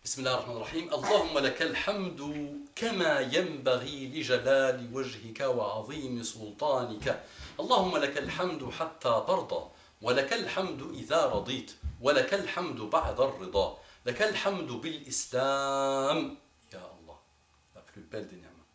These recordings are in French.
بسم الله الرحمن الرحيم. اللهم لك الحمد كما ينبغي لجلال وجهك وعظيم سلطانك. اللهم لك الحمد حتى ترضى، ولك الحمد إذا رضيت، ولك الحمد بعد الرضا. لك الحمد بالإسلام يا الله، la plus belle des ni'mas.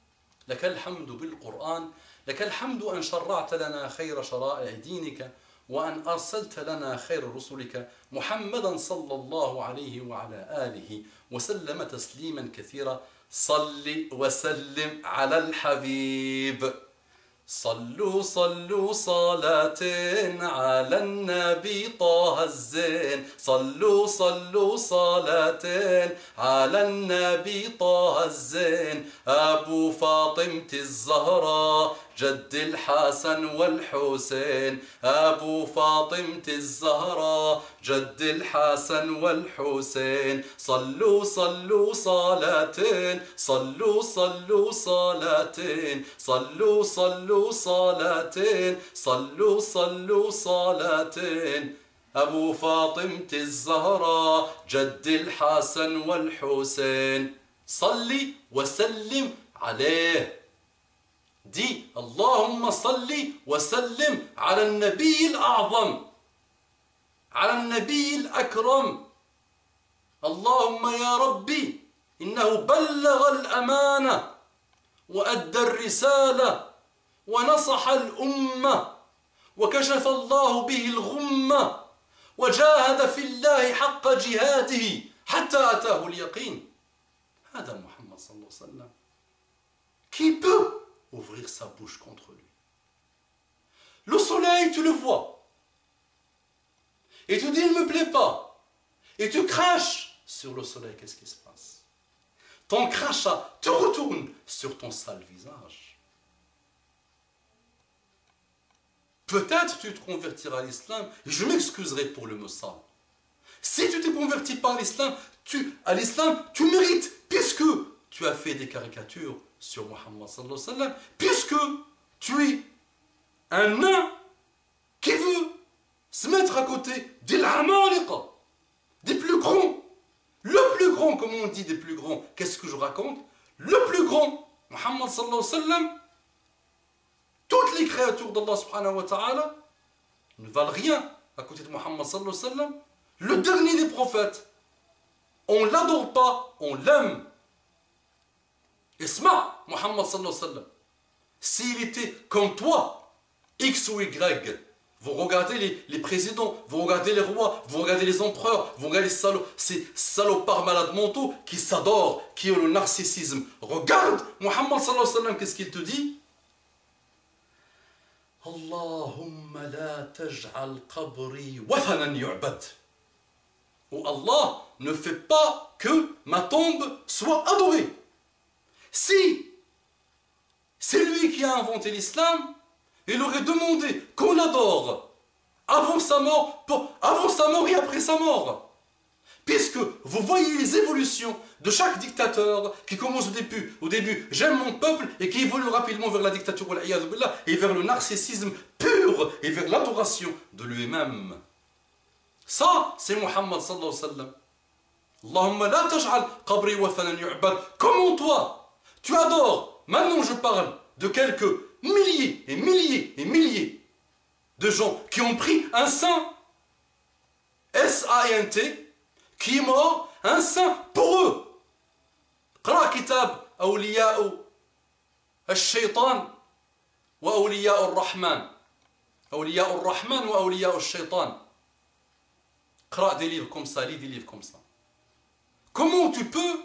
لك الحمد بالقرآن، لك الحمد أن شرعت لنا خير شرائع دينك، وأن أرسلت لنا خير رسلك محمدا صلى الله عليه وعلى آله وسلم تسليما كثيرا. صل وسلم على الحبيب. صلوا صلوا صلاة على النبي طه الزين. صلوا صلوا صلاة على النبي طه الزين. أبو فاطمة الزهراء جد الحسن والحسين. أبو فاطمة الزهراء جد الحسن والحسين. صلوا صلوا صلاتين، صلوا صلوا صلاتين، صلوا صلوا صلاتين، صلوا صلوا صلاتين. أبو فاطمة الزهراء جد الحسن والحسين. صلي وسلم عليه. دي اللهم صل وسلم على النبي الأعظم، على النبي الأكرم. اللهم يا ربي إنه بلغ الأمانة وأدى الرسالة ونصح الأمة وكشف الله به الغمة وجاهد في الله حق جهاده حتى أتاه اليقين. هذا محمد صلى الله عليه وسلم. Qui peut ouvrir sa bouche contre lui? Le soleil, tu le vois. Et tu dis, il ne me plaît pas. Et tu craches sur le soleil, qu'est-ce qui se passe? Ton crachat te retourne sur ton sale visage. Peut-être tu te convertiras à l'islam, et je m'excuserai pour le mot sale. Si tu t'es converti par l'islam, à l'islam, tu mérites, puisque tu as fait des caricatures sur Muhammad sallallahu alayhi wa sallam, puisque tu es un nain qui veut se mettre à côté des l'amaliqa, des plus grands. Le plus grand, comme on dit des plus grands, qu'est-ce que je raconte? Le plus grand, Muhammad sallallahu alayhi wa sallam, toutes les créatures d'Allah subhanahu wa ta'ala ne valent rien à côté de Muhammad sallallahu alayhi wa sallam. Le dernier des prophètes, on ne l'adore pas, on l'aime. Isma, Muhammad sallallahu alayhi wa sallam, s'il était comme toi, X ou Y, vous regardez les présidents, vous regardez les rois, vous regardez les empereurs, vous regardez ces salopards malades mentaux qui s'adorent, qui ont le narcissisme. Regarde Muhammad sallallahu alayhi wa sallam, qu'est-ce qu'il te dit? Allahumma la taj'al qabri wathanan yu'bad. Oh Allah, ne fais pas que ma tombe soit adorée. Si c'est lui qui a inventé l'islam, il aurait demandé qu'on l'adore avant sa mort et après sa mort. Puisque vous voyez les évolutions de chaque dictateur qui commence au début j'aime mon peuple et qui évolue rapidement vers la dictature et vers le narcissisme pur et vers l'adoration de lui-même. Ça, c'est Muhammad sallallahu alayhi wa sallam. Allahumma la taj'al qabri wathanan yu'bad. Comment toi, tu adores? Maintenant je parle de quelques milliers et milliers et milliers de gens qui ont pris un saint, S-A-I-N-T, qui est mort, un saint pour eux. قرأ كتاب أولياء الشيطان وأولياء الرحمن. أولياء الرحمن وأولياء الشيطان. قرأ des livres comme ça, lis des livres comme ça. Comment tu peux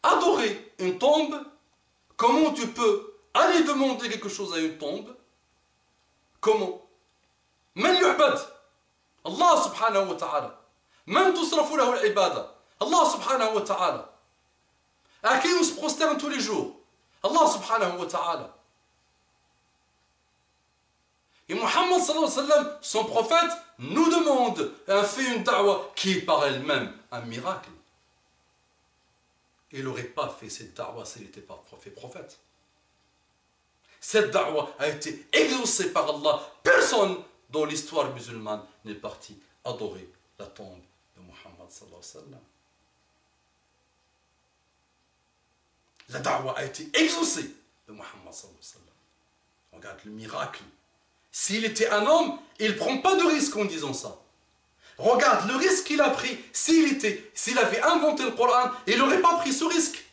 adorer une tombe? Comment tu peux aller demander quelque chose à une tombe? Comment? من يعبد؟ الله سبحانه وتعالى. من تصرف له العبادة؟ الله سبحانه وتعالى. À qui on se prosterne tous les jours? Allah subhanahu wa ta'ala. Et Muhammad sallallahu alayhi wa sallam, son prophète, nous demande, fait une da'wah qui est par elle-même un miracle. Il n'aurait pas fait cette da'wah s'il n'était pas prophète. Cette da'wah a été exaucée par Allah. Personne dans l'histoire musulmane n'est parti adorer la tombe de Muhammad sallallahu alayhi wa sallam. La da'wa a été exaucée de Muhammad sallallahu alayhi wa sallam. Regarde le miracle. S'il était un homme, il ne prend pas de risque en disant ça. Regarde le risque qu'il a pris. S'il avait inventé le Coran, il n'aurait pas pris ce risque.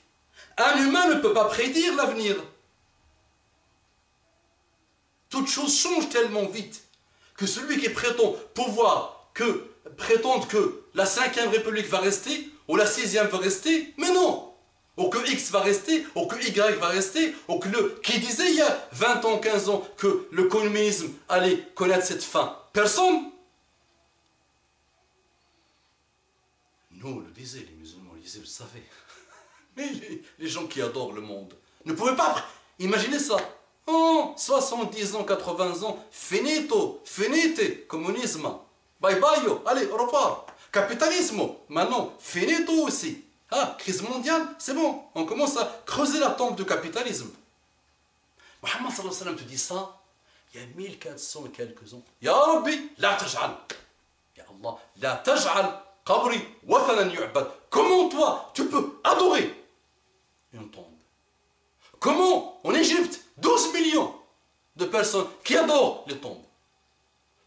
Un humain ne peut pas prédire l'avenir. Toute chose change tellement vite que celui qui prétend prétendre que la 5e République va rester, ou la 6e va rester, mais non. Ou que X va rester, ou que Y va rester, ou que qui disait il y a 20 ans, 15 ans que le communisme allait connaître cette fin? Personne. Nous, le disaient les musulmans, ils disaient, vous savez. Mais les gens qui adorent le monde ne pouvaient pas imaginer ça. Oh, 70 ans, 80 ans, finite, communisme. Bye bye, allez, au revoir. Capitalisme, maintenant, finito aussi. Ah, crise mondiale, c'est bon, on commence à creuser la tombe du capitalisme. Muhammad sallallahu alayhi wa sallam te dit ça, il y a 1400 et quelques ans. Ya Rabbi, la taj'al. Ya Allah, la taj'al qabri wathanan yu'bad. Comment toi, tu peux adorer une tombe? Comment, en Égypte, 12 millions de personnes qui adorent les tombes?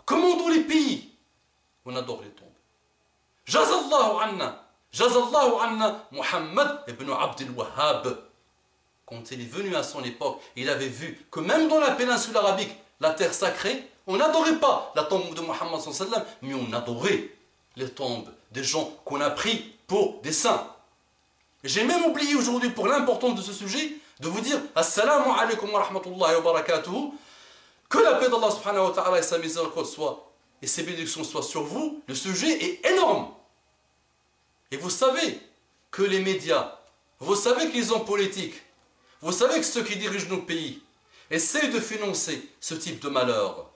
Comment dans les pays on adore les tombes? Jazallahu anna Muhammad ibn Abdul Wahhab. Quand il est venu à son époque, il avait vu que même dans la péninsule arabique, la terre sacrée, on n'adorait pas la tombe de Muhammad sallallahu alayhi wa sallam, mais on adorait les tombes des gens qu'on a pris pour des saints. J'ai même oublié aujourd'hui, pour l'importance de ce sujet, de vous dire Assalamu alaikum wa rahmatullahi wa barakatuhu, que la paix d'Allah subhanahu wa ta'ala et sa miséricorde et ses bénédictions soient sur vous. Le sujet est énorme. Et vous savez que les médias, vous savez que les hommes politiques, vous savez que ceux qui dirigent nos pays essayent de financer ce type de malheur.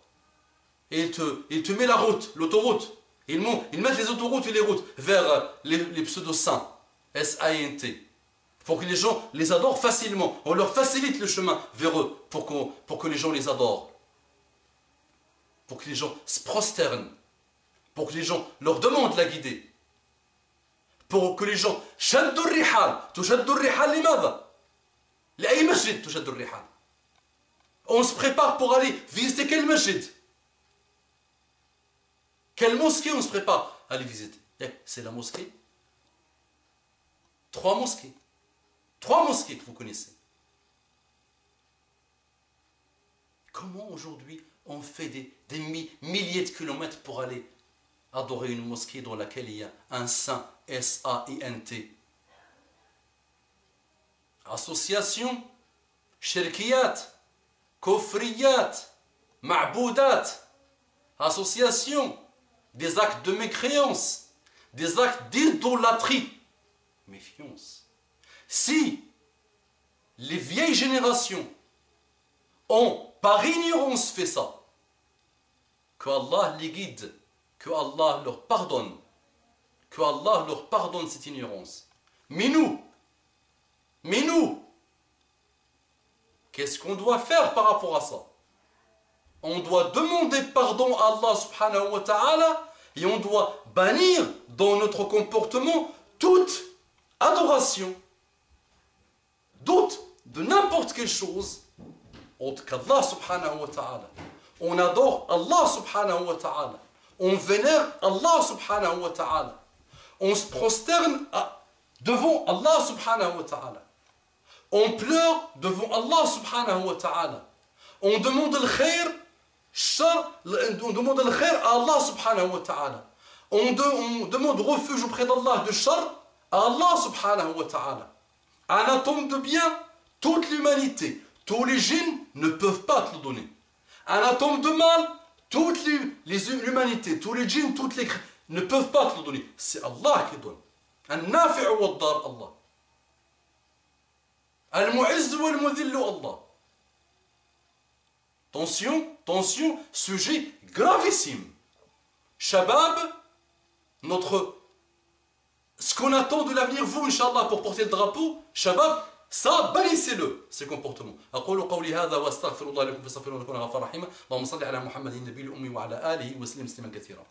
Et ils te mettent la route, l'autoroute. Ils mettent les autoroutes et les routes vers les pseudo-saints, S-A-I-N-T, pour que les gens les adorent facilement. On leur facilite le chemin vers eux pour que les gens les adorent. Pour que les gens se prosternent. Pour que les gens leur demandent la guider. Pour que les gens شدوا الرحال تشدوا الرحال لماذا؟ لأي مسجد تشد الرحال؟ On se prépare pour aller visiter quel masjid? Quelle mosquée on se prépare à aller visiter? C'est la mosquée. 3 mosquées. 3 mosquées que vous connaissez. Comment aujourd'hui on fait des milliers de kilomètres pour aller adorer une mosquée dans laquelle il y a un saint, S-A-I-N-T? Association, shirkiyat, kofriyat, ma'boudat, association, des actes de mécréance, des actes d'idolâtrie. Méfiance. Si les vieilles générations ont par ignorance fait ça, que Allah les guide, que Allah leur pardonne cette ignorance. Mais nous, qu'est-ce qu'on doit faire par rapport à ça? On doit demander pardon à Allah subhanahu wa ta'ala et on doit bannir dans notre comportement toute adoration, doute de n'importe quelle chose autre qu'Allah subhanahu wa ta'ala. On adore Allah subhanahu wa ta'ala. On vénère Allah subhanahu wa ta'ala. On se prosterne devant Allah subhanahu wa ta'ala. On pleure devant Allah subhanahu wa ta'ala. On demande le khair, on demande le khair à Allah subhanahu wa ta'ala. On demande refuge auprès d'Allah de shar à Allah subhanahu wa ta'ala. Un atome de bien, toute l'humanité, tous les djinns ne peuvent pas te le donner. Un atome de mal, toute l'humanité, tous les djinns, toutes les ne peuvent pas te le donner. C'est Allah qui donne. Al-nafi'u wad-dar Allah. Al-mu'izz wal-mudhillu Allah. Tension, sujet gravissime. Shabab, ce qu'on attend de l'avenir, vous, Inch'Allah, pour porter le drapeau, Shabab, ça, bannissez-le, ces comportements. أقول قولي هذا وأستغفر الله لكم فاستغفروه إنه كان غفارا رحيما اللهم صل على محمد النبي الأمي وعلى آله وسلم تسليما كثيرا.